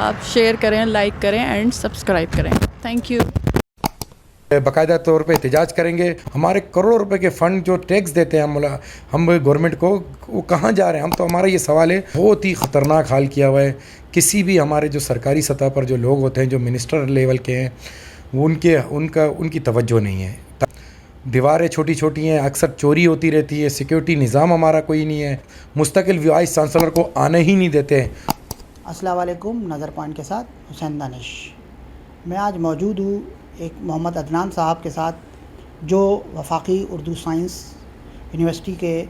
آپ شیئر کریں, لائک کریں اینڈ سبسکرائب کریں. Thank you. باقاعدہ طور پہ احتجاج کریں گے. ہمارے کروڑوں روپے کے فنڈ جو ٹیکس دیتے ہیں ہم گورنمنٹ کو, وہ کہاں جا رہے ہیں؟ ہم تو, ہمارا یہ سوال ہے. بہت ہی خطرناک حال کیا ہوا ہے. کسی بھی ہمارے جو سرکاری سطح پر جو لوگ ہوتے ہیں, جو منسٹر لیول کے ہیں, وہ ان کی توجہ نہیں ہے. دیواریں چھوٹی چھوٹی ہیں, اکثر چوری ہوتی رہتی ہے, سیکیورٹی نظام ہمارا کوئی نہیں ہے, مستقل وائس چانسلر کو آنے ہی نہیں دیتے. السلام علیکم. نظر پوائنٹ کے ساتھ حسین دانش. میں آج موجود ہوں ایک محمد عدنان صاحب کے ساتھ, جو وفاقی اردو سائنس یونیورسٹی کے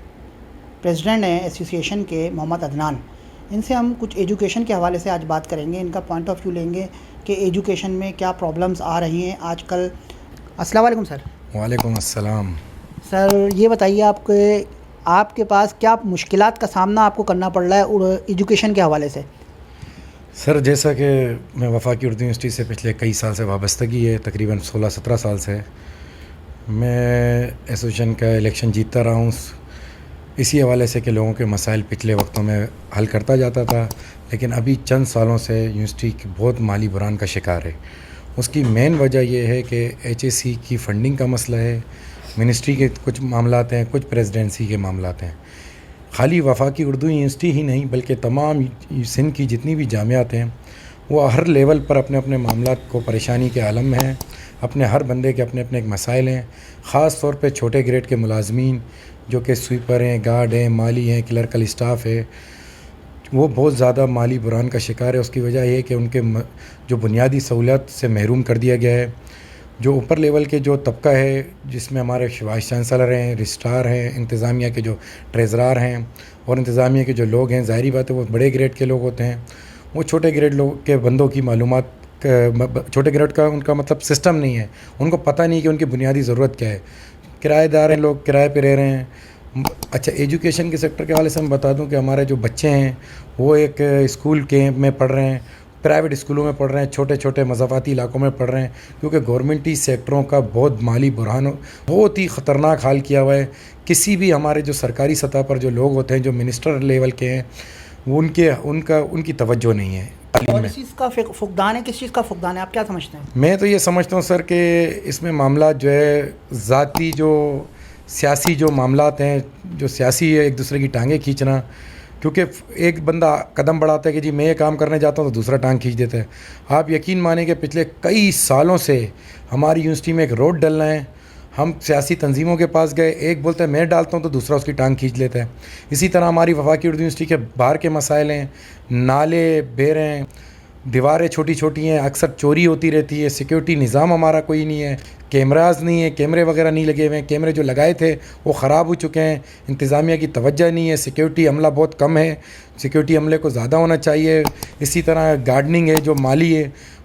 پریزیڈنٹ ہیں, ایسوسی ایشن کے محمد عدنان. ان سے ہم کچھ ایجوکیشن کے حوالے سے آج بات کریں گے. ان کا پوائنٹ آف ویو لیں گے کہ ایجوکیشن میں کیا پرابلمز آ رہی ہیں آج کل. السلام علیکم سر. وعلیکم السلام. سر یہ بتائیے آپ کے پاس کیا مشکلات کا سامنا آپ کو کرنا پڑ رہا ہے ایجوکیشن کے حوالے سے؟ سر, جیسا کہ میں وفاقی اردو یونیورسٹی سے پچھلے کئی سال سے وابستگی ہے, تقریباً 16-17 سال سے میں ایسوسیشن کا الیکشن جیتتا رہا ہوں, اسی حوالے سے کہ لوگوں کے مسائل پچھلے وقتوں میں حل کرتا جاتا تھا. لیکن ابھی چند سالوں سے یونیورسٹی بہت مالی بحران کا شکار ہے. اس کی مین وجہ یہ ہے کہ HSC کی فنڈنگ کا مسئلہ ہے, منسٹری کے کچھ معاملات ہیں, کچھ پریزیڈنسی کے معاملات ہیں. خالی وفاقی اردو یونیورسٹی ہی نہیں بلکہ تمام سندھ کی جتنی بھی جامعات ہیں, وہ ہر لیول پر اپنے اپنے معاملات کو پریشانی کے عالم میں ہیں. اپنے ہر بندے کے اپنے اپنے ایک مسائل ہیں. خاص طور پہ چھوٹے گریڈ کے ملازمین جو کہ سویپر ہیں, گارڈ ہیں, مالی ہیں, کلرکل اسٹاف ہے, وہ بہت زیادہ مالی بحران کا شکار ہے. اس کی وجہ یہ ہے کہ ان کے جو بنیادی سہولت سے محروم کر دیا گیا ہے. جو اوپر لیول کے جو طبقہ ہے, جس میں ہمارے وائس چانسلر ہیں, رجسٹرار ہیں, انتظامیہ کے جو ٹریزرار ہیں اور انتظامیہ کے جو لوگ ہیں, ظاہری بات ہے وہ بڑے گریڈ کے لوگ ہوتے ہیں. وہ چھوٹے گریڈ لوگ کے بندوں کی معلومات, چھوٹے گریڈ کا ان کا مطلب سسٹم نہیں ہے, ان کو پتہ نہیں کہ ان کی بنیادی ضرورت کیا ہے. کرایہ دار ہیں, لوگ کرائے پہ رہ رہے ہیں. اچھا, ایجوکیشن کے سیکٹر کے حوالے سے میں بتا دوں کہ ہمارے جو بچے ہیں وہ ایک اسکول کے میں پڑھ رہے ہیں, پرائیویٹ اسکولوں میں پڑھ رہے ہیں, چھوٹے چھوٹے مضافاتی علاقوں میں پڑھ رہے ہیں, کیونکہ گورنمنٹی سیکٹروں کا بہت مالی بحران, بہت ہی خطرناک حال کیا ہوا ہے. کسی بھی ہمارے جو سرکاری سطح پر جو لوگ ہوتے ہیں, جو منسٹر لیول کے ہیں, وہ ان کی توجہ نہیں ہے. اور اس چیز کا فقدان ہے. کس چیز کا فقدان ہے, آپ کیا سمجھتے ہیں؟ میں تو یہ سمجھتا ہوں سر کہ اس میں معاملات جو ہے ذاتی, جو سیاسی جو معاملات ہیں, جو سیاسی ہے, ایک دوسرے کی ٹانگیں کھینچنا. کیونکہ ایک بندہ قدم بڑھاتا ہے کہ جی میں یہ کام کرنے جاتا ہوں, تو دوسرا ٹانگ کھینچ دیتا ہے. آپ یقین مانیں کہ پچھلے کئی سالوں سے ہماری یونیورسٹی میں ایک روڈ ڈلنا ہے, ہم سیاسی تنظیموں کے پاس گئے, ایک بولتا ہے میں ڈالتا ہوں تو دوسرا اس کی ٹانگ کھینچ لیتا ہے. اسی طرح ہماری وفاقی اردو یونیورسٹی کے باہر کے مسائل ہیں, نالے بہر ہیں, دیواریں چھوٹی چھوٹی ہیں, اکثر چوری ہوتی رہتی ہے, سیکیورٹی نظام ہمارا کوئی نہیں ہے, کیمراز نہیں ہے, کیمرے وغیرہ نہیں لگے ہوئے ہیں, کیمرے جو لگائے تھے وہ خراب ہو چکے ہیں, انتظامیہ کی توجہ نہیں ہے, سیکیورٹی عملہ بہت کم ہے, سیکیورٹی عملے کو زیادہ ہونا چاہیے. اسی طرح گارڈننگ ہے, جو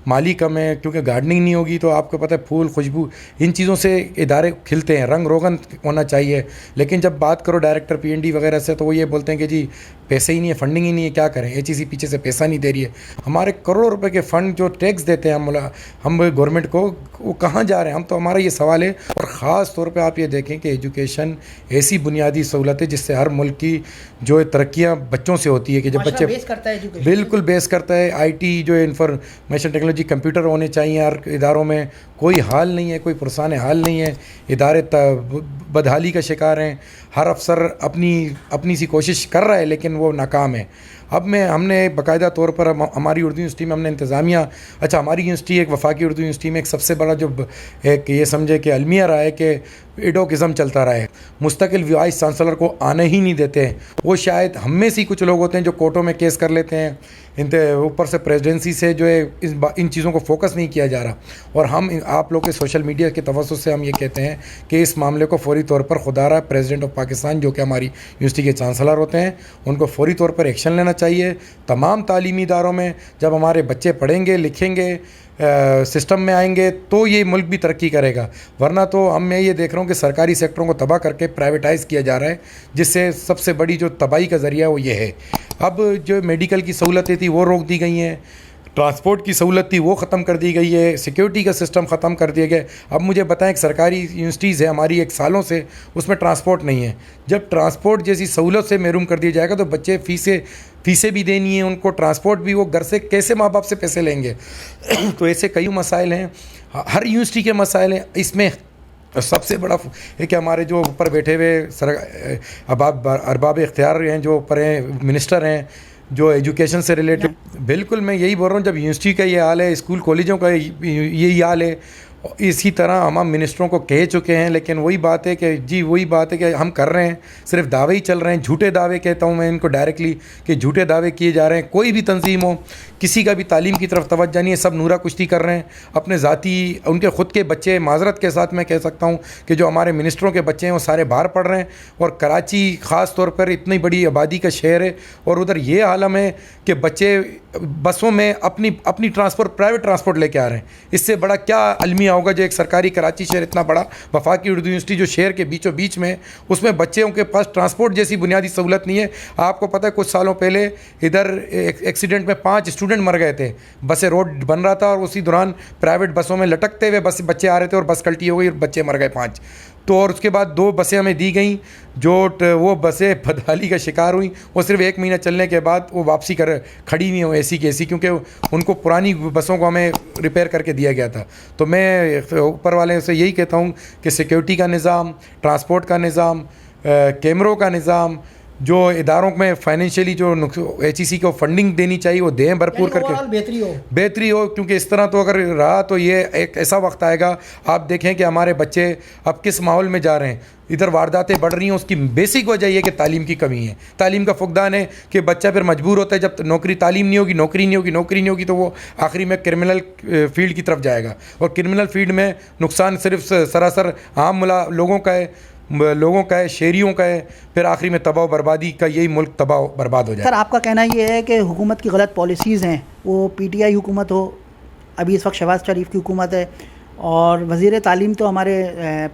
مالی کم ہے, کیونکہ گارڈننگ نہیں ہوگی تو آپ کو پتہ ہے پھول, خوشبو, ان چیزوں سے ادارے کھلتے ہیں, رنگ روغن ہونا چاہیے. لیکن جب بات کرو ڈائریکٹر PND وغیرہ سے تو وہ یہ بولتے ہیں کہ جی پیسے ہی نہیں ہے, فنڈنگ ہی نہیں ہے, کیا کریں, HSC پیچھے سے پیسہ نہیں دے رہی ہے. ہمارے کروڑوں روپے کے فنڈ جو ٹیکس دیتے ہیں ہم گورنمنٹ کو, وہ کہاں جا رہے ہیں؟ ہم تو, ہمارا یہ سوال ہے. اور خاص طور پہ آپ یہ دیکھیں کہ ایجوکیشن ایسی بنیادی سہولت ہے جس سے ہر ملک کی جو ترقیاں بچوں سے ہوتی ہے, کہ جب بچے بالکل بیس کرتا ہے. IT جو انفارمیشن ٹیکنالوجی, کمپیوٹر ہونے چاہیے ہر اداروں میں. کوئی حال نہیں ہے, کوئی پرسان حال نہیں ہے, ادارے بدحالی کا شکار ہیں. ہر افسر اپنی سی کوشش کر رہا ہے لیکن وہ ناکام ہے. اب ہم نے باقاعدہ طور پر ہماری اردو یونیورسٹی میں ہم نے انتظامیہ, ہماری یونیورسٹی ایک وفاقی اردو یونیورسٹی میں ایک سب سے بڑا جو ایک یہ سمجھے کہ المیہ رہا ہے کہ ایڈوکزم چلتا رہا ہے. مستقل وائس چانسلر کو آنے ہی نہیں دیتے ہیں. وہ شاید ہم میں سے کچھ لوگ ہوتے ہیں جو کورٹوں میں کیس کر لیتے ہیں, اوپر سے پریزیڈنسی سے جو ہے ان چیزوں کو فوکس نہیں کیا جا رہا. اور آپ لوگ کے سوشل میڈیا کے توسط سے ہم یہ کہتے ہیں کہ اس معاملے کو فوری طور پر خدارہ پریزیڈنٹ آف پاکستان, جو کہ ہماری یونیورسٹی کے چانسلر ہوتے ہیں, ان کو فوری طور پر ایکشن لینا چاہیے. تمام تعلیمی اداروں میں جب ہمارے بچے پڑھیں گے, لکھیں گے, سسٹم میں آئیں گے تو یہ ملک بھی ترقی کرے گا. ورنہ تو میں یہ دیکھ رہا ہوں کہ سرکاری سیکٹروں کو تباہ کر کے پرائیویٹائز کیا جا رہا ہے, جس سے سب سے بڑی جو تباہی کا ذریعہ وہ یہ ہے. اب جو میڈیکل کی سہولتیں تھیں وہ روک دی گئی ہیں, ٹرانسپورٹ کی سہولت تھی وہ ختم کر دی گئی ہے, سیکیورٹی کا سسٹم ختم کر دیا گیا. اب مجھے بتائیں کہ سرکاری یونیورسٹیز ہے ہماری ایک سالوں سے, اس میں ٹرانسپورٹ نہیں ہے. جب ٹرانسپورٹ جیسی سہولت سے محروم کر دیا جائے گا تو بچے فیسیں بھی دینی ہیں ان کو, ٹرانسپورٹ بھی, وہ گھر سے کیسے ماں باپ سے پیسے لیں گے؟ تو ایسے کئی مسائل ہیں, ہر یونیورسٹی کے مسائل ہیں. اس میں سب سے بڑا ہے کہ ہمارے جو اوپر بیٹھے ہوئے ارباب اختیار ہیں, جو اوپر ہیں منسٹر ہیں, جو ایجوکیشن سے ریلیٹڈ, بالکل میں یہی بول رہا ہوں, جب یونیورسٹی کا یہ حال ہے, اسکول کالجوں کا یہی حال ہے, اسی طرح ہم منسٹروں کو کہہ چکے ہیں, لیکن وہی بات ہے کہ ہم کر رہے ہیں, صرف دعوے ہی چل رہے ہیں, جھوٹے دعوے کہتا ہوں میں ان کو ڈائریکٹلی کہ جھوٹے دعوے کیے جا رہے ہیں. کوئی بھی تنظیم ہو, کسی کا بھی تعلیم کی طرف توجہ نہیں ہے, سب نورا کشتی کر رہے ہیں اپنے ذاتی, ان کے خود کے بچے, معذرت کے ساتھ میں کہہ سکتا ہوں کہ جو ہمارے منسٹروں کے بچے ہیں وہ سارے باہر پڑھ رہے ہیں, اور کراچی خاص طور پر اتنی بڑی آبادی کا شہر ہے, اور ادھر یہ عالم ہے کہ بچے بسوں میں اپنی ٹرانسپورٹ, پرائیویٹ ٹرانسپورٹ لے کے آ رہے ہیں. اس سے بڑا کیا المیہ ہوگا جو ایک سرکاری کراچی شہر اتنا بڑا, وفاقی اردو یونیورسٹی جو شہر کے بیچوں بیچ میں, اس میں بچوں کے پاس ٹرانسپورٹ جیسی بنیادی سہولت نہیں ہے. آپ کو پتہ ہے کچھ سالوں پہلے ادھر ایکسیڈنٹ میں 5 اسٹوڈنٹ مر گئے تھے, بسیں روڈ بن رہا تھا اور اسی دوران پرائیویٹ بسوں میں لٹکتے ہوئے بچے آ رہے تھے اور بس کلٹی ہو گئی اور بچے مر گئے 5. تو اور اس کے بعد 2 بسیں ہمیں دی گئیں, جو وہ بسیں بدحالی کا شکار ہوئیں, وہ صرف 1 مہینہ چلنے کے بعد وہ واپسی کھڑی ہوئی ہوں ایسی کی ایسی, کیونکہ ان کو پرانی بسوں کو ہمیں ریپیئر کر کے دیا گیا تھا. تو میں اوپر والے سے یہی کہتا ہوں کہ سیکیورٹی کا نظام, ٹرانسپورٹ کا نظام, کیمروں کا نظام, جو اداروں میں فائنینشلی جو ایچ ای سی کو فنڈنگ دینی چاہیے وہ دیں بھرپور کر کے, بہتری ہو, کیونکہ اس طرح تو اگر رہا تو یہ ایک ایسا وقت آئے گا, آپ دیکھیں کہ ہمارے بچے اب کس ماحول میں جا رہے ہیں, ادھر وارداتیں بڑھ رہی ہیں. اس کی بیسک وجہ یہ کہ تعلیم کی کمی ہے, تعلیم کا فقدان ہے, کہ بچہ پھر مجبور ہوتا ہے جب تعلیم نہیں ہوگی, نوکری نہیں ہوگی تو وہ آخری میں کرمنل فیلڈ کی طرف جائے گا, اور کرمنل فیلڈ میں نقصان صرف سراسر عام لوگوں کا ہے, شہریوں کا ہے, پھر آخری میں تباہ و بربادی کا, یہی ملک تباہ و برباد ہو جائے. سر آپ کا کہنا یہ ہے کہ حکومت کی غلط پالیسیز ہیں, وہ پی ٹی آئی حکومت ہو, ابھی اس وقت شہباز شریف کی حکومت ہے, اور وزیر تعلیم تو ہمارے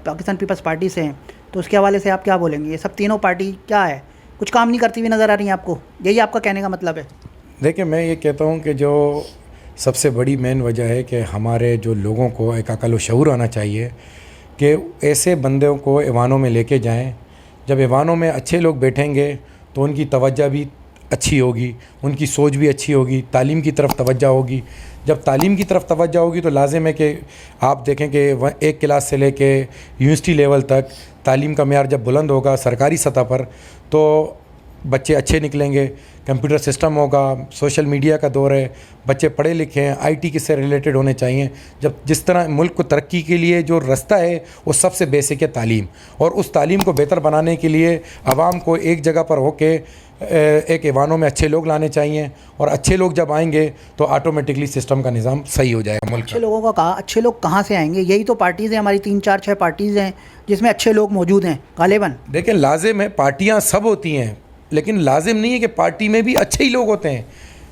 پاکستان پیپلز پارٹی سے ہیں, تو اس کے حوالے سے آپ کیا بولیں گے؟ یہ سب تینوں پارٹی کیا ہے, کچھ کام نہیں کرتی ہوئی نظر آ رہی ہیں آپ کو, یہی آپ کا کہنے کا مطلب ہے؟ دیکھیں میں یہ کہتا ہوں کہ جو سب سے بڑی مین وجہ ہے کہ ہمارے جو لوگوں کو ایک عقل و شعور آنا چاہیے کہ ایسے بندوں کو ایوانوں میں لے کے جائیں. جب ایوانوں میں اچھے لوگ بیٹھیں گے تو ان کی توجہ بھی اچھی ہوگی, ان کی سوچ بھی اچھی ہوگی, تعلیم کی طرف توجہ ہوگی. جب تعلیم کی طرف توجہ ہوگی تو لازم ہے کہ آپ دیکھیں کہ 1 کلاس سے لے کے یونیورسٹی لیول تک تعلیم کا معیار جب بلند ہوگا سرکاری سطح پر تو بچے اچھے نکلیں گے. کمپیوٹر سسٹم ہوگا, سوشل میڈیا کا دور ہے, بچے پڑھے لکھے ہیں, آئی ٹی سے ریلیٹڈ ہونے چاہیے. جس طرح ملک کو ترقی کے لیے جو رستہ ہے وہ سب سے بیسک ہے تعلیم, اور اس تعلیم کو بہتر بنانے کے لیے عوام کو ایک جگہ پر ہو کے ایک ایوانوں میں اچھے لوگ لانے چاہیے, اور اچھے لوگ جب آئیں گے تو آٹومیٹکلی سسٹم کا نظام صحیح ہو جائے گا. ملک اچھے لوگوں کا اچھے لوگ کہاں سے آئیں گے؟ یہی تو پارٹیز ہیں ہماری, 3 4 6 پارٹیز ہیں جس میں اچھے لوگ موجود ہیں غالباً. دیکھیں لازم ہے, پارٹیاں سب ہوتی ہیں, لیکن لازم نہیں ہے کہ پارٹی میں بھی اچھے ہی لوگ ہوتے ہیں.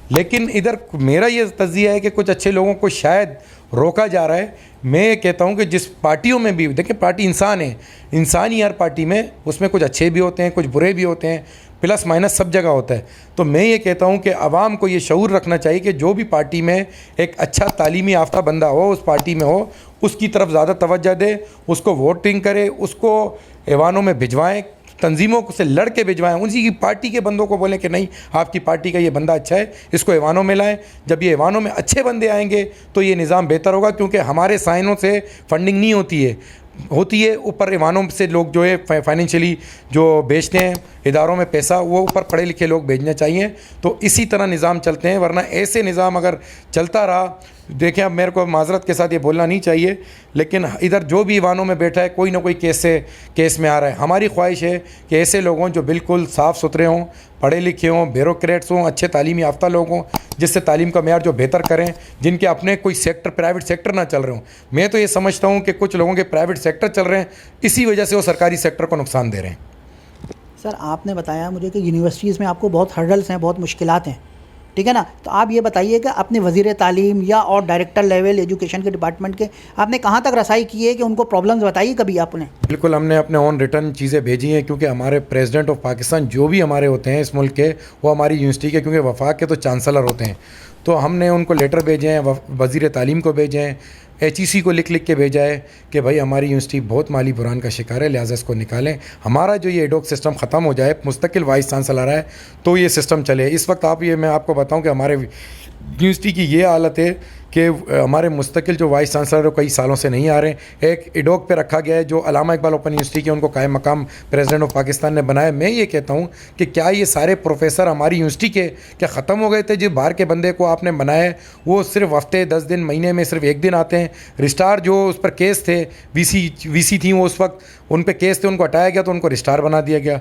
لیکن ادھر میرا یہ تجزیہ ہے کہ کچھ اچھے لوگوں کو شاید روکا جا رہا ہے. میں کہتا ہوں کہ جس پارٹیوں میں بھی دیکھیں, پارٹی انسان ہے, انسان ہی ہر پارٹی میں, اس میں کچھ اچھے بھی ہوتے ہیں, کچھ برے بھی ہوتے ہیں, پلس مائنس سب جگہ ہوتا ہے. تو میں یہ کہتا ہوں کہ عوام کو یہ شعور رکھنا چاہیے کہ جو بھی پارٹی میں ایک اچھا تعلیمی یافتہ بندہ ہو, اس پارٹی میں ہو, اس کی طرف زیادہ توجہ دے, اس کو ووٹنگ کرے, اس کو ایوانوں میں بھجوائیں, تنظیموں سے لڑ کے بھجوائیں, اسی کی پارٹی کے بندوں کو بولیں کہ نہیں آپ کی پارٹی کا یہ بندہ اچھا ہے, اس کو ایوانوں میں لائیں. جب یہ ایوانوں میں اچھے بندے آئیں گے تو یہ نظام بہتر ہوگا, کیونکہ ہمارے سائنوں سے فنڈنگ نہیں ہوتی ہے اوپر ایوانوں سے لوگ جو ہے فائنینشلی جو بیچتے ہیں اداروں میں پیسہ, وہ اوپر پڑھے لکھے لوگ بھیجنے چاہیے. تو اسی طرح نظام چلتے ہیں, ورنہ ایسے نظام اگر چلتا رہا, دیکھیں اب میرے کو معذرت کے ساتھ یہ بولنا نہیں چاہیے, لیکن ادھر جو بھی ایوانوں میں بیٹھا ہے کوئی نہ کوئی کیس میں آ رہا ہے. ہماری خواہش ہے کہ ایسے لوگ ہوں جو بالکل صاف ستھرے ہوں, پڑھے لکھے ہوں, بیوروکریٹس ہوں, اچھے تعلیمی یافتہ لوگ ہوں, جس سے تعلیم کا معیار جو بہتر کریں, جن کے اپنے کوئی سیکٹر پرائیویٹ سیکٹر نہ چل رہے ہوں. میں تو یہ سمجھتا ہوں کہ کچھ لوگوں کے پرائیویٹ سیکٹر چل رہے ہیں, اسی وجہ سے وہ سرکاری سیکٹر کو نقصان دے رہے ہیں. سر آپ نے بتایا مجھے کہ یونیورسٹیز میں آپ کو بہت ہرڈلس ہیں, بہت مشکلات ہیں, ٹھیک ہے نا, تو آپ یہ بتائیے کہ اپنے وزیر تعلیم یا اور ڈائریکٹر لیول ایجوکیشن کے ڈپارٹمنٹ کے آپ نے کہاں تک رسائی کی ہے کہ ان کو پرابلمز بتائی کبھی آپ نے؟ بالکل, ہم نے اپنے آن ریٹرن چیزیں بھیجی ہیں, کیونکہ ہمارے پریزیڈنٹ آف پاکستان جو بھی ہمارے ہوتے ہیں اس ملک کے, وہ ہماری یونیورسٹی کے, کیونکہ وفاق کے تو چانسلر ہوتے ہیں, تو ہم نے ان کو لیٹر بھیجے ہیں, وزیر تعلیم کو بھیجے ہیں, HEC کو لکھ کے بھیجا ہے کہ بھائی ہماری یونیورسٹی بہت مالی بحران کا شکار ہے, لہٰذا اس کو نکالیں. ہمارا جو یہ ایڈوک سسٹم ختم ہو جائے, مستقل وائس چانسلر ہے تو یہ سسٹم چلے. اس وقت میں آپ کو بتاؤں کہ ہمارے یونیورسٹی کی یہ حالت ہے کہ ہمارے مستقل جو وائس چانسلر کئی سالوں سے نہیں آ رہے ہیں. ایک ایڈوک پہ رکھا گیا ہے جو علامہ اقبال اوپن یونیورسٹی کے ان کو قائم مقام پریزیڈنٹ آف پاکستان نے بنایا. میں یہ کہتا ہوں کہ کیا یہ سارے پروفیسر ہماری یونیورسٹی کے کیا ختم ہو گئے تھے؟ جو باہر کے بندے کو آپ نے بنایا ہے وہ صرف ہفتے 10 دن مہینے میں صرف 1 دن آتے ہیں. رجسٹرار جو اس پر کیس تھے, وی سی تھیں وہ اس وقت, ان پہ کیس تھے, ان کو ہٹایا گیا تو ان کو رجسٹرار بنا دیا گیا.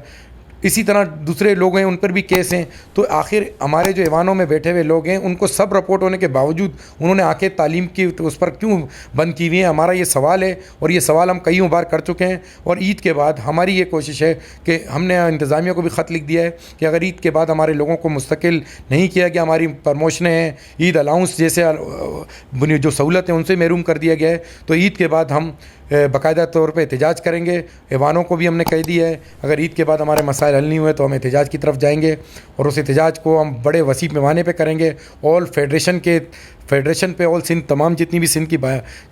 اسی طرح دوسرے لوگ ہیں ان پر بھی کیس ہیں. تو آخر ہمارے جو ایوانوں میں بیٹھے ہوئے لوگ ہیں ان کو سب رپورٹ ہونے کے باوجود انہوں نے آنکھیں تعلیم کی اس پر کیوں بند کی ہوئی ہیں؟ ہمارا یہ سوال ہے اور یہ سوال ہم کئی بار کر چکے ہیں. اور عید کے بعد ہماری یہ کوشش ہے کہ ہم نے انتظامیہ کو بھی خط لکھ دیا ہے کہ اگر عید کے بعد ہمارے لوگوں کو مستقل نہیں کیا گیا, ہماری پرموشنیں ہیں, عید الاؤنس جیسے جو سہولت ہیں ان سے محروم کر دیا گیا ہے, تو عید کے بعد ہم باقاعدہ طور پہ احتجاج کریں گے. ایوانوں کو بھی ہم نے کہہ دیا ہے اگر عید کے بعد ہمارے مسائل حل نہیں ہوئے تو ہم احتجاج کی طرف جائیں گے, اور اس احتجاج کو ہم بڑے وسیع پیمانے پہ کریں گے. آل فیڈریشن پہ آل سندھ, تمام جتنی بھی سندھ کی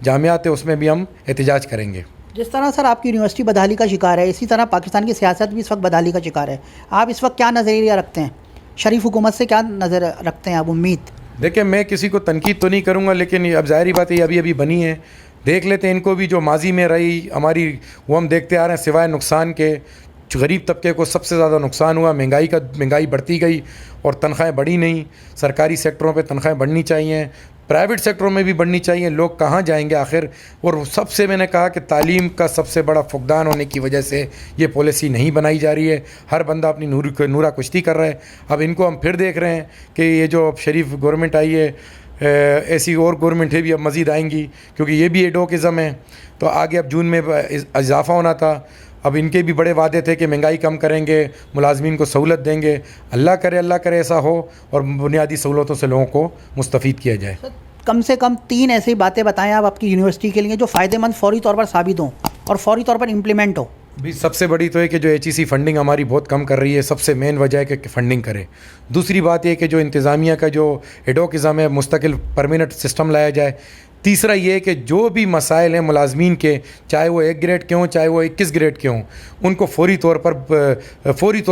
جامعات ہیں اس میں بھی ہم احتجاج کریں گے. جس طرح سر آپ کی یونیورسٹی بدحالی کا شکار ہے, اسی طرح پاکستان کی سیاست بھی اس وقت بدحالی کا شکار ہے. آپ اس وقت کیا نظریہ رکھتے ہیں؟ شریف حکومت سے کیا نظر رکھتے ہیں آپ امید؟ دیکھیں میں کسی کو تنقید تو نہیں کروں گا, لیکن اب ظاہری بات ہے یہ ابھی بنی ہے, دیکھ لیتے ہیں ان کو بھی. جو ماضی میں رہی ہماری وہ ہم دیکھتے آ رہے ہیں, سوائے نقصان کے غریب طبقے کو سب سے زیادہ نقصان ہوا. مہنگائی بڑھتی گئی اور تنخواہیں بڑھی نہیں. سرکاری سیکٹروں پہ تنخواہیں بڑھنی چاہیے, پرائیویٹ سیکٹروں میں بھی بڑھنی چاہیے. لوگ کہاں جائیں گے آخر؟ اور سب سے میں نے کہا کہ تعلیم کا سب سے بڑا فقدان ہونے کی وجہ سے یہ پالیسی نہیں بنائی جا رہی ہے. ہر بندہ اپنی نورا کشتی کر رہا ہے. اب ان کو ہم پھر دیکھ رہے ہیں کہ یہ جو اب شریف گورنمنٹ آئی ہے, ایسی اور گورنمنٹیں بھی اب مزید آئیں گی کیونکہ یہ بھی ایڈوکزم ہے. تو آگے اب جون میں اضافہ ہونا تھا, اب ان کے بھی بڑے وعدے تھے کہ مہنگائی کم کریں گے, ملازمین کو سہولت دیں گے. اللہ کرے ایسا ہو اور بنیادی سہولتوں سے لوگوں کو مستفید کیا جائے. کم سے کم 3 ایسی باتیں بتائیں آپ کی یونیورسٹی کے لیے جو فائدہ مند فوری طور پر ثابت ہوں اور فوری طور پر امپلیمنٹ ہو. بھی سب سے بڑی تو ہے کہ جو HEC فنڈنگ ہماری بہت کم کر رہی ہے, سب سے مین وجہ ہے کہ فنڈنگ کرے. دوسری بات یہ کہ جو انتظامیہ کا جو ایڈوکزم ہے مستقل پرماننٹ سسٹم لایا جائے. تیسرا یہ کہ جو بھی مسائل ہیں ملازمین کے, چاہے وہ 1 گریڈ کے ہوں چاہے وہ 21 گریڈ کے ہوں, ان کو فوری طور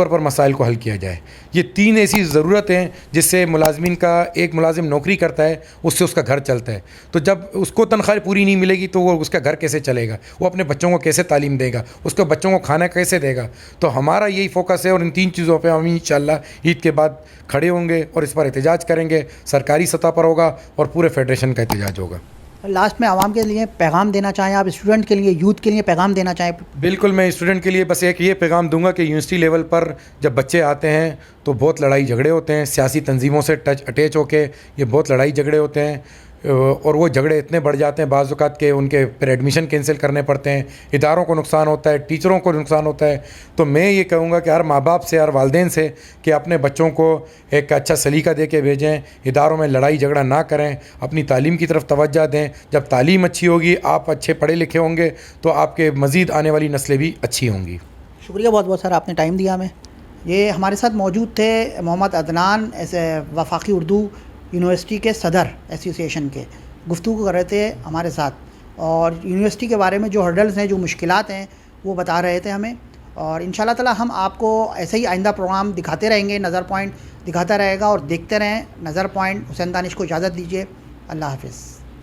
پر مسائل کو حل کیا جائے. یہ 3 ایسی ضرورت ہیں جس سے ملازمین کا, ایک ملازم نوکری کرتا ہے اس سے اس کا گھر چلتا ہے, تو جب اس کو تنخواہ پوری نہیں ملے گی تو وہ اس کا گھر کیسے چلے گا؟ وہ اپنے بچوں کو کیسے تعلیم دے گا؟ اس کو بچوں کو کھانا کیسے دے گا؟ تو ہمارا یہی فوکس ہے اور ان 3 چیزوں پہ ہم انشاءاللہ عید کے بعد کھڑے ہوں گے اور اس پر احتجاج کریں گے. سرکاری سطح پر ہوگا اور پورے فیڈریشن کا احتجاج ہوگا. لاسٹ میں عوام کے لیے پیغام دینا چاہیں آپ, اسٹوڈنٹ کے لیے, یوتھ کے لیے پیغام دینا چاہیں؟ بالکل, میں اسٹوڈنٹ کے لیے بس ایک یہ پیغام دوں گا کہ یونیورسٹی لیول پر جب بچے آتے ہیں تو بہت لڑائی جھگڑے ہوتے ہیں, سیاسی تنظیموں سے اٹیچ ہو کے یہ بہت لڑائی جھگڑے ہوتے ہیں, اور وہ جھگڑے اتنے بڑھ جاتے ہیں بعض اوقات کہ ان کے پھر ایڈمیشن کینسل کرنے پڑتے ہیں. اداروں کو نقصان ہوتا ہے, ٹیچروں کو نقصان ہوتا ہے. تو میں یہ کہوں گا کہ ہر ماں باپ سے, ہر والدین سے کہ اپنے بچوں کو ایک اچھا سلیقہ دے کے بھیجیں, اداروں میں لڑائی جھگڑا نہ کریں, اپنی تعلیم کی طرف توجہ دیں. جب تعلیم اچھی ہوگی, آپ اچھے پڑھے لکھے ہوں گے تو آپ کے مزید آنے والی نسلیں بھی اچھی ہوں گی. شکریہ بہت بہت سر, آپ نے ٹائم دیا ہمیں. یہ ہمارے ساتھ موجود تھے محمد عدنان, وفاقی اردو یونیورسٹی کے صدر ایسوسیشن کے, گفتگو کر رہے تھے ہمارے ساتھ اور یونیورسٹی کے بارے میں جو ہرڈلز ہیں, جو مشکلات ہیں وہ بتا رہے تھے ہمیں. اور انشاءاللہ تعالی ہم آپ کو ایسے ہی آئندہ پروگرام دکھاتے رہیں گے, نظر پوائنٹ دکھاتا رہے گا, اور دیکھتے رہیں نظر پوائنٹ. حسین دانش کو اجازت دیجیے, اللہ حافظ.